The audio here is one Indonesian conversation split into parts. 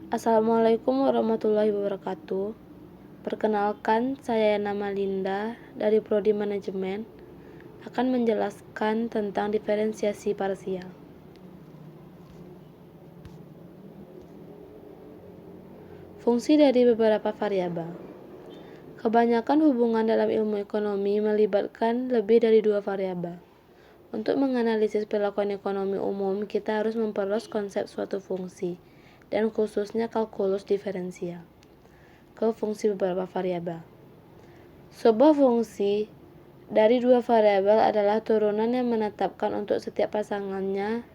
Assalamualaikum warahmatullahi wabarakatuh. Perkenalkan, saya nama Linda dari Prodi Manajemen akan menjelaskan tentang diferensiasi parsial. Fungsi dari beberapa variabel. Kebanyakan hubungan dalam ilmu ekonomi melibatkan lebih dari dua variabel. Untuk menganalisis perilakuan ekonomi umum, kita harus memperluas konsep suatu fungsi, dan khususnya kalkulus diferensial ke fungsi beberapa variabel. Sebuah fungsi dari dua variabel adalah turunan yang menetapkan untuk setiap pasangannya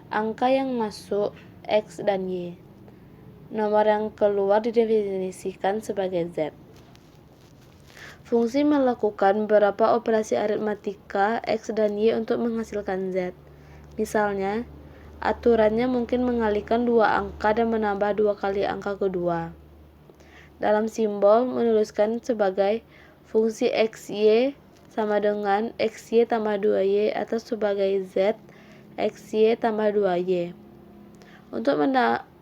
angka yang masuk X dan Y. Nomor yang keluar didefinisikan sebagai Z. Fungsi melakukan beberapa operasi aritmatika X dan Y untuk menghasilkan Z. Misalnya, aturannya mungkin mengalihkan dua angka dan menambah dua kali angka kedua. Dalam simbol menuliskan sebagai fungsi XY sama dengan XY tambah 2Y atau sebagai Z XY tambah 2Y. Untuk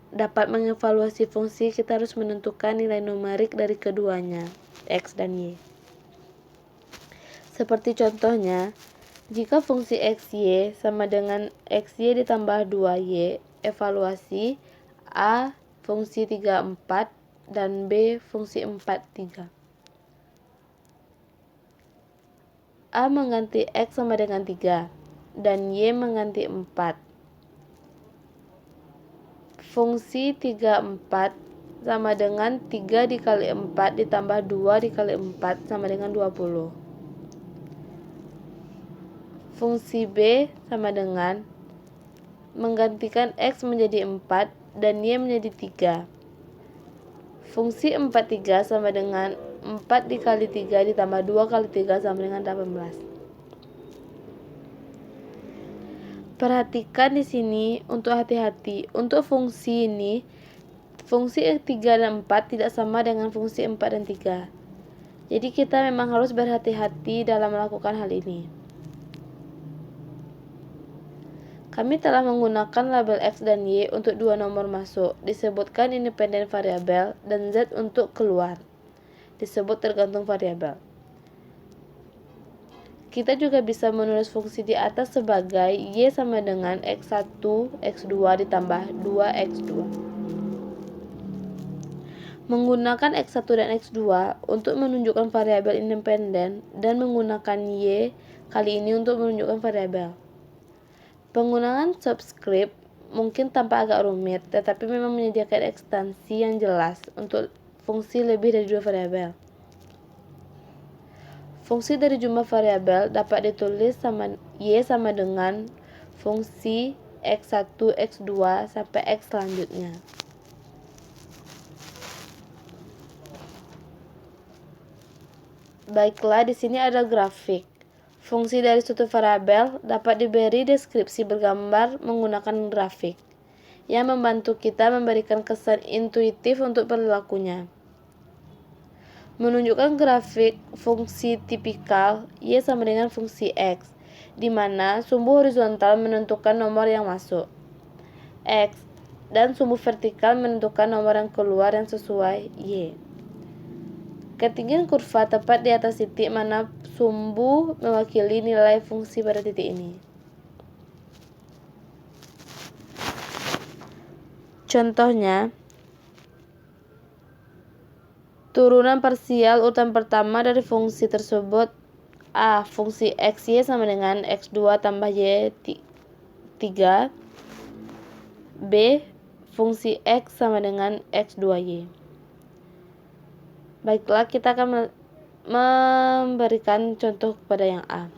dapat mengevaluasi fungsi, kita harus menentukan nilai numerik dari keduanya, X dan Y. Seperti contohnya, jika fungsi XY sama dengan XY ditambah 2Y, evaluasi A fungsi 34 dan B fungsi 43. A mengganti X sama dengan 3 dan Y mengganti 4. Fungsi 34 sama dengan 3 dikali 4 ditambah 2 dikali 4 sama dengan 20. Fungsi B sama dengan menggantikan X menjadi 4 dan Y menjadi 3. Fungsi 43 sama dengan 4 dikali 3 ditambah 2 kali 3 sama dengan 18. Perhatikan di sini untuk hati-hati. Untuk fungsi ini, fungsi 3 dan 4 tidak sama dengan fungsi 4 dan 3. Jadi kita memang harus berhati-hati dalam melakukan hal ini. Kami telah menggunakan label X dan Y untuk dua nomor masuk, disebutkan independen variabel, dan Z untuk keluar, disebut tergantung variabel. Kita juga bisa menulis fungsi di atas sebagai Y sama dengan X1, X2 ditambah 2X2. Menggunakan X1 dan X2 untuk menunjukkan variabel independen dan menggunakan Y kali ini untuk menunjukkan variabel. Penggunaan subscript mungkin tampak agak rumit, tetapi memang menyediakan ekstensi yang jelas untuk fungsi lebih dari dua variabel. Fungsi dari jumlah variabel dapat ditulis Y sama dengan fungsi X1, X2 sampai X selanjutnya. Baiklah, di sini ada grafik. Fungsi dari suatu variabel dapat diberi deskripsi bergambar menggunakan grafik, yang membantu kita memberikan kesan intuitif untuk perilakunya. Menunjukkan grafik fungsi tipikal Y sama dengan fungsi X, di mana sumbu horizontal menentukan nomor yang masuk X dan sumbu vertikal menentukan nomor yang keluar yang sesuai Y. Ketinggian kurva tepat di atas titik mana sumbu mewakili nilai fungsi pada titik ini. Contohnya, turunan parsial urutan pertama dari fungsi tersebut A. Fungsi XY sama dengan X2 tambah Y 3. B. Fungsi X sama dengan X2Y. Baiklah, kita akan memberikan contoh kepada yang A.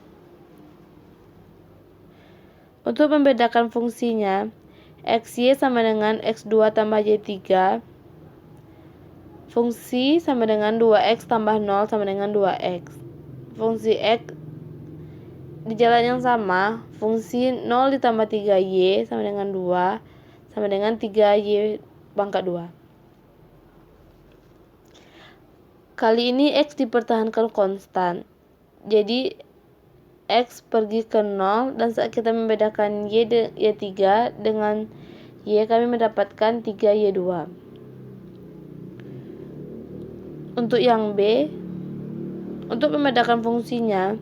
Untuk membedakan fungsinya, XY sama dengan X2 tambah Y3. Fungsi sama dengan 2X tambah 0 sama dengan 2X. Fungsi X di jalan yang sama, fungsi 0 ditambah 3Y sama dengan 2 sama dengan 3Y pangkat 2. Kali ini X dipertahankan konstan. Jadi X pergi ke 0 dan saat kita membedakan Y3 dengan Y kami mendapatkan 3Y2. Untuk yang B, untuk membedakan fungsinya,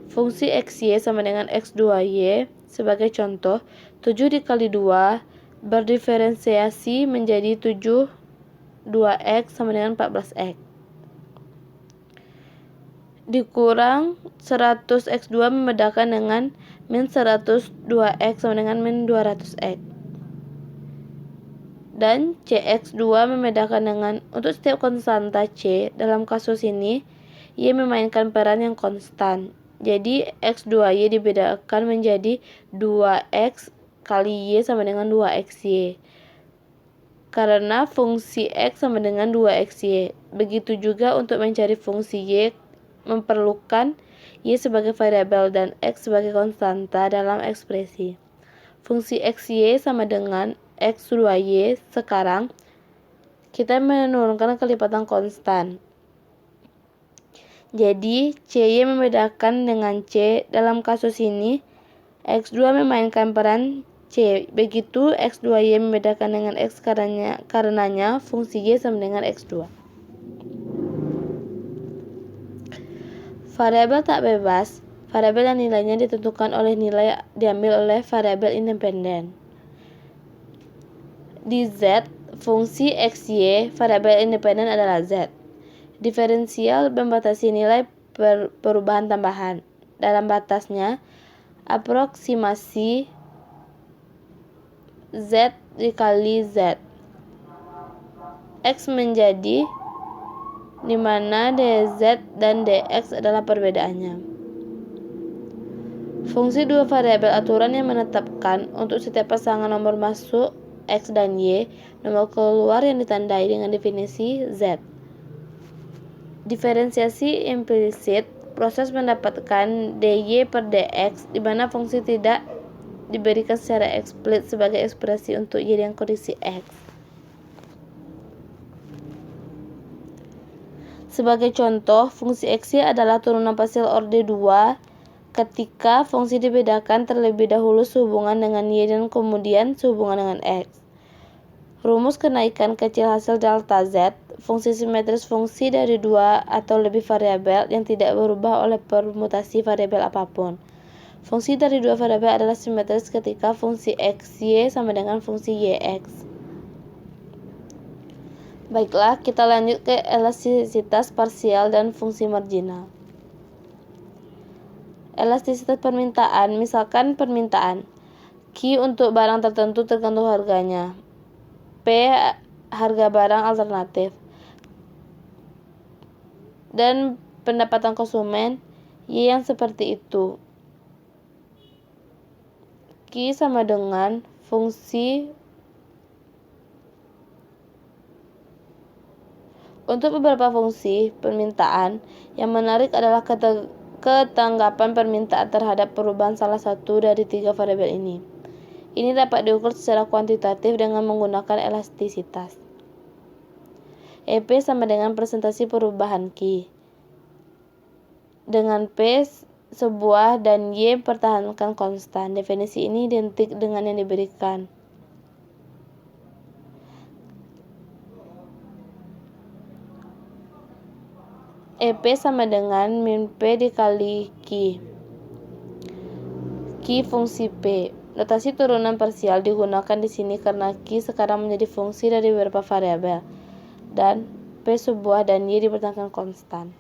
fungsi XY sama dengan X2Y. Sebagai contoh, 7 dikali 2 berdiferensiasi menjadi 7 2X sama dengan 14X. Dikurang 100X2 membedakan dengan min 102X sama dengan min 200X. Dan CX2 membedakan dengan, untuk setiap konstanta C, dalam kasus ini, Y memainkan peran yang konstan. Jadi X2Y dibedakan menjadi 2X kali Y sama dengan 2XY. Karena fungsi X sama dengan 2XY. Begitu juga untuk mencari fungsi Y, memerlukan Y sebagai variabel dan X sebagai konstanta dalam ekspresi. Fungsi XY sama dengan X2Y. Sekarang kita menurunkan kelipatan konstan. Jadi CY membedakan dengan C. Dalam kasus ini X2 memainkan peran C. Begitu X2Y membedakan dengan X karenanya fungsi Y sama dengan X2. Variabel tak bebas, variabel yang nilainya ditentukan oleh nilai diambil oleh variabel independen. Di Z, fungsi XY, variabel independen adalah Z. Diferensial membatasi nilai perubahan tambahan. Dalam batasnya, aproksimasi Z dikali Z. X menjadi di mana dz dan dx adalah perbedaannya. Fungsi dua variabel aturan yang menetapkan untuk setiap pasangan nomor masuk X dan Y, nomor keluar yang ditandai dengan definisi Z. Diferensiasi implisit, proses mendapatkan dy per dx di mana fungsi tidak diberikan secara eksplisit sebagai ekspresi untuk Y dengan kondisi X. Sebagai contoh, fungsi XY adalah turunan parsial orde 2 ketika fungsi dibedakan terlebih dahulu sehubungan dengan Y dan kemudian sehubungan dengan X. Rumus kenaikan kecil hasil delta Z, fungsi simetris fungsi dari dua atau lebih variabel yang tidak berubah oleh permutasi variabel apapun. Fungsi dari dua variabel adalah simetris ketika fungsi XY sama dengan fungsi YX. Baiklah, kita lanjut ke elastisitas parsial dan fungsi marginal. Elastisitas permintaan, misalkan permintaan Q untuk barang tertentu tergantung harganya, P harga barang alternatif, dan pendapatan konsumen Y yang seperti itu. Q sama dengan fungsi. Untuk beberapa fungsi permintaan, yang menarik adalah ketanggapan permintaan terhadap perubahan salah satu dari tiga variabel ini. Ini dapat diukur secara kuantitatif dengan menggunakan elastisitas. EP sama dengan presentasi perubahan Q. Dengan P sebuah dan Y pertahankan konstan. Definisi ini identik dengan yang diberikan. EP sama dengan min P dikali Q. Q fungsi P. Notasi turunan parsial digunakan di sini karena Q sekarang menjadi fungsi dari beberapa variabel dan P sebuah dan Y dipertahankan konstan.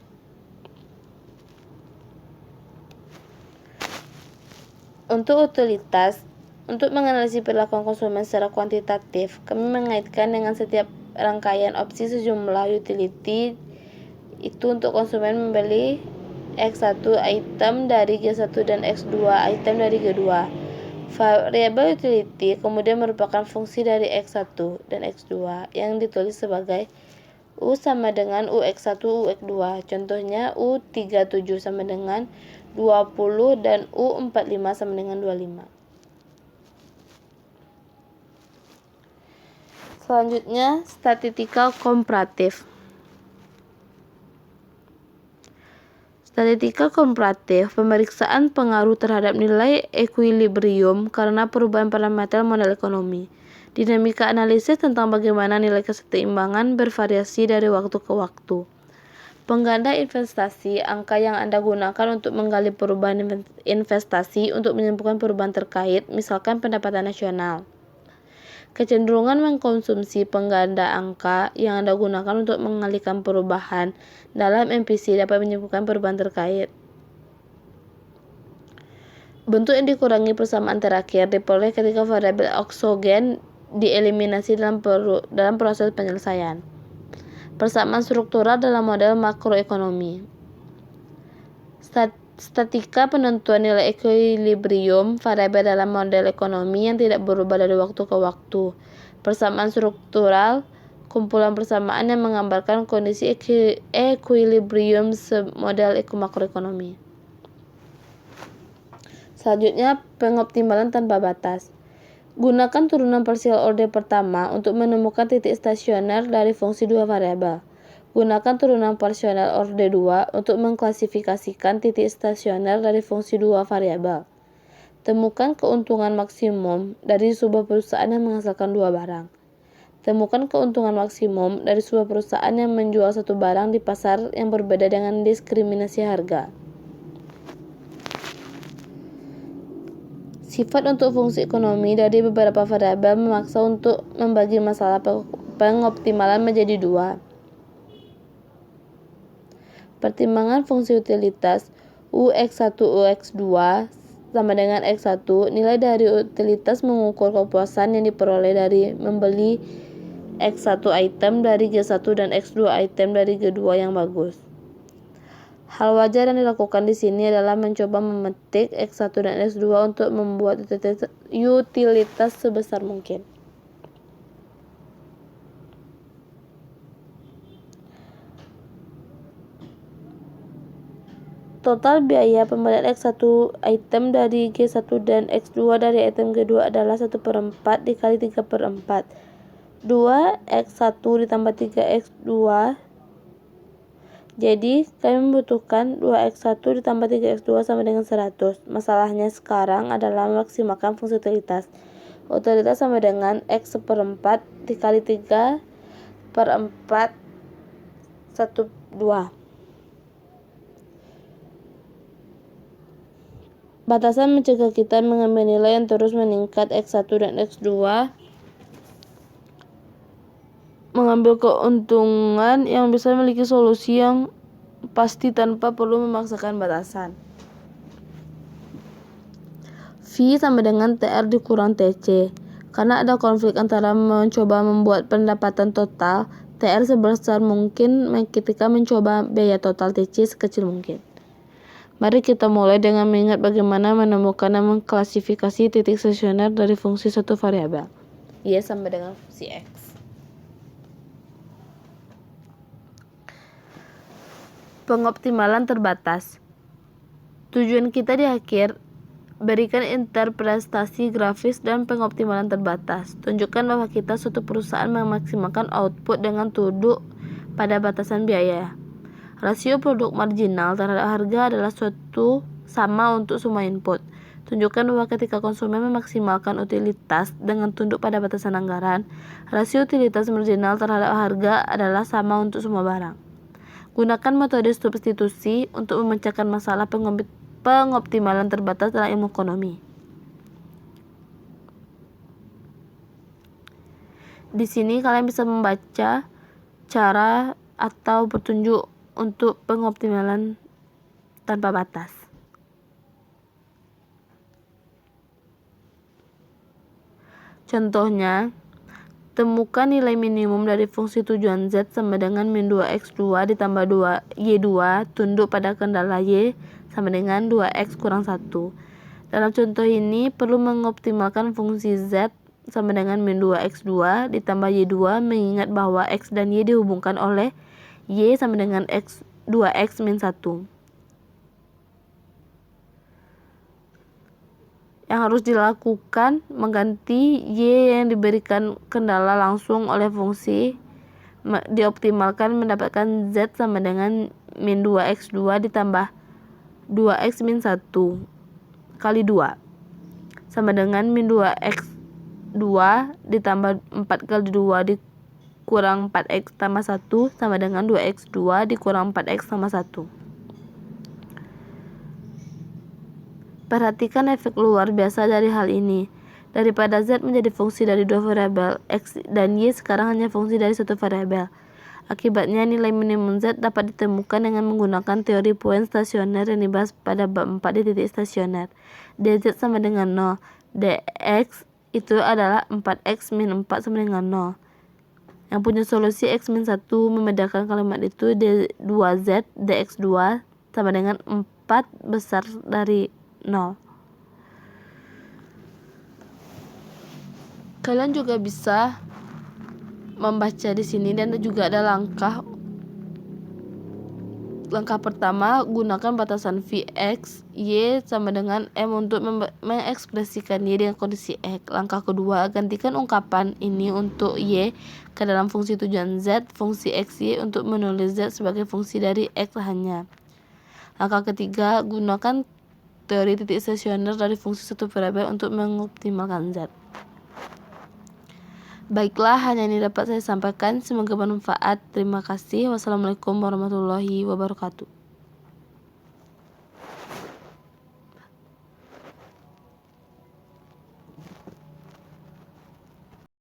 Untuk utilitas, untuk menganalisis perilaku konsumen secara kuantitatif, kami mengaitkan dengan setiap rangkaian opsi sejumlah utility. Itu untuk konsumen membeli X1 item dari G1 dan X2 item dari G2. Variabel utility kemudian merupakan fungsi dari X1 dan X2 yang ditulis sebagai U sama dengan UX1 UX2. Contohnya U37 sama dengan 20 dan U45 sama dengan 25. Selanjutnya, statistika komparatif. Statistika komparatif, pemeriksaan pengaruh terhadap nilai ekuilibrium karena perubahan parameter model ekonomi. Dinamika analisis tentang bagaimana nilai keseimbangan bervariasi dari waktu ke waktu. Pengganda investasi, angka yang Anda gunakan untuk menggali perubahan investasi untuk menyembuhkan perubahan terkait, misalkan pendapatan nasional. Kecenderungan mengkonsumsi pengganda angka yang Anda gunakan untuk mengalihkan perubahan dalam MPC dapat menyembuhkan perubahan terkait. Bentuk yang dikurangi persamaan terakhir diperoleh ketika variabel eksogen dieliminasi dalam proses penyelesaian. Persamaan struktural dalam model makroekonomi. Statika penentuan nilai equilibrium variabel dalam model ekonomi yang tidak berubah dari waktu ke waktu. Persamaan struktural, kumpulan persamaan yang menggambarkan kondisi equilibrium model makroekonomi. Selanjutnya, pengoptimalan tanpa batas. Gunakan turunan partial order pertama untuk menemukan titik stasioner dari fungsi dua variabel. Gunakan turunan partial order 2 untuk mengklasifikasikan titik stasioner dari fungsi dua variabel. Temukan keuntungan maksimum dari sebuah perusahaan yang menghasilkan dua barang. Temukan keuntungan maksimum dari sebuah perusahaan yang menjual satu barang di pasar yang berbeda dengan diskriminasi harga. Sifat untuk fungsi ekonomi dari beberapa variabel memaksa untuk membagi masalah pengoptimalan menjadi dua. Pertimbangan fungsi utilitas UX1 UX2 sama dengan X1. Nilai dari utilitas mengukur kepuasan yang diperoleh dari membeli X1 item dari G1 dan X2 item dari G2 yang bagus. Hal wajar yang dilakukan di sini adalah mencoba memetik X1 dan X2 untuk membuat utilitas sebesar mungkin. Total biaya pembelian X1 item dari G1 dan X2 dari item G2 adalah 1/4 dikali 3/4. 2X1 ditambah 3X2. Jadi, kami membutuhkan 2X1 ditambah 3X2 sama dengan 100. Masalahnya sekarang adalah memaksimalkan fungsi utilitas. Utilitas sama dengan X1/4 dikali 3/4 12. Batasan mencegah kita mengambil nilai yang terus meningkat X1 dan X2 mengambil keuntungan yang bisa memiliki solusi yang pasti tanpa perlu memaksakan batasan. V sama dengan TR dikurang TC. Karena ada konflik antara mencoba membuat pendapatan total TR sebesar mungkin ketika mencoba biaya total TC sekecil mungkin. Mari kita mulai dengan mengingat bagaimana menemukan dan mengklasifikasi titik stasioner dari fungsi satu variabel. Y sama dengan fungsi X. Pengoptimalan terbatas. Tujuan kita di akhir berikan interpretasi grafis dan pengoptimalan terbatas. Tunjukkan bahwa kita suatu perusahaan memaksimalkan output dengan tunduk pada batasan biaya. Rasio produk marginal terhadap harga adalah suatu sama untuk semua input. Tunjukkan bahwa ketika konsumen memaksimalkan utilitas dengan tunduk pada batasan anggaran, rasio utilitas marginal terhadap harga adalah sama untuk semua barang. Gunakan metode substitusi untuk memecahkan masalah pengoptimalan terbatas dalam ilmu ekonomi. Di sini kalian bisa membaca cara atau petunjuk untuk pengoptimalan tanpa batas. Contohnya, temukan nilai minimum dari fungsi tujuan Z sama dengan min 2X2 ditambah 2Y2 tunduk pada kendala Y sama dengan 2X kurang 1. Dalam contoh ini perlu mengoptimalkan fungsi Z sama dengan min 2X2 ditambah Y2 mengingat bahwa X dan Y dihubungkan oleh Y sama dengan 2X min 1. Yang harus dilakukan mengganti Y yang diberikan kendala langsung oleh fungsi dioptimalkan mendapatkan Z sama dengan min 2X2 ditambah 2X min 1 kali 2 sama dengan min 2X 2 ditambah 4 kali 2 dikurang 4x tambah 1 sama dengan 2x. 2 dikurang 4x sama 1. Perhatikan efek luar biasa dari hal ini. Daripada z menjadi fungsi dari dua variabel, x dan y sekarang hanya fungsi dari satu variabel. Akibatnya nilai minimum z dapat ditemukan dengan menggunakan teori poin stasioner yang dibahas pada bab 4 di titik stasioner. dz sama dengan 0. dx itu adalah 4x min 4 sama dengan 0. Yang punya solusi x min 1 membedakan kalimat itu d2z dx2 sama dengan 4 besar dari 0. Kalian juga bisa membaca di sini dan juga ada langkah pertama, gunakan batasan Vx y sama dengan m untuk mengekspresikan y dengan kondisi x. Langkah kedua, gantikan ungkapan ini untuk y ke dalam fungsi tujuan z, fungsi xy untuk menulis z sebagai fungsi dari x hanya. Langkah ketiga, gunakan teori titik stasioner dari fungsi satu variabel untuk mengoptimalkan z. Baiklah, hanya ini dapat saya sampaikan. Semoga bermanfaat. Terima kasih. Wassalamualaikum warahmatullahi wabarakatuh.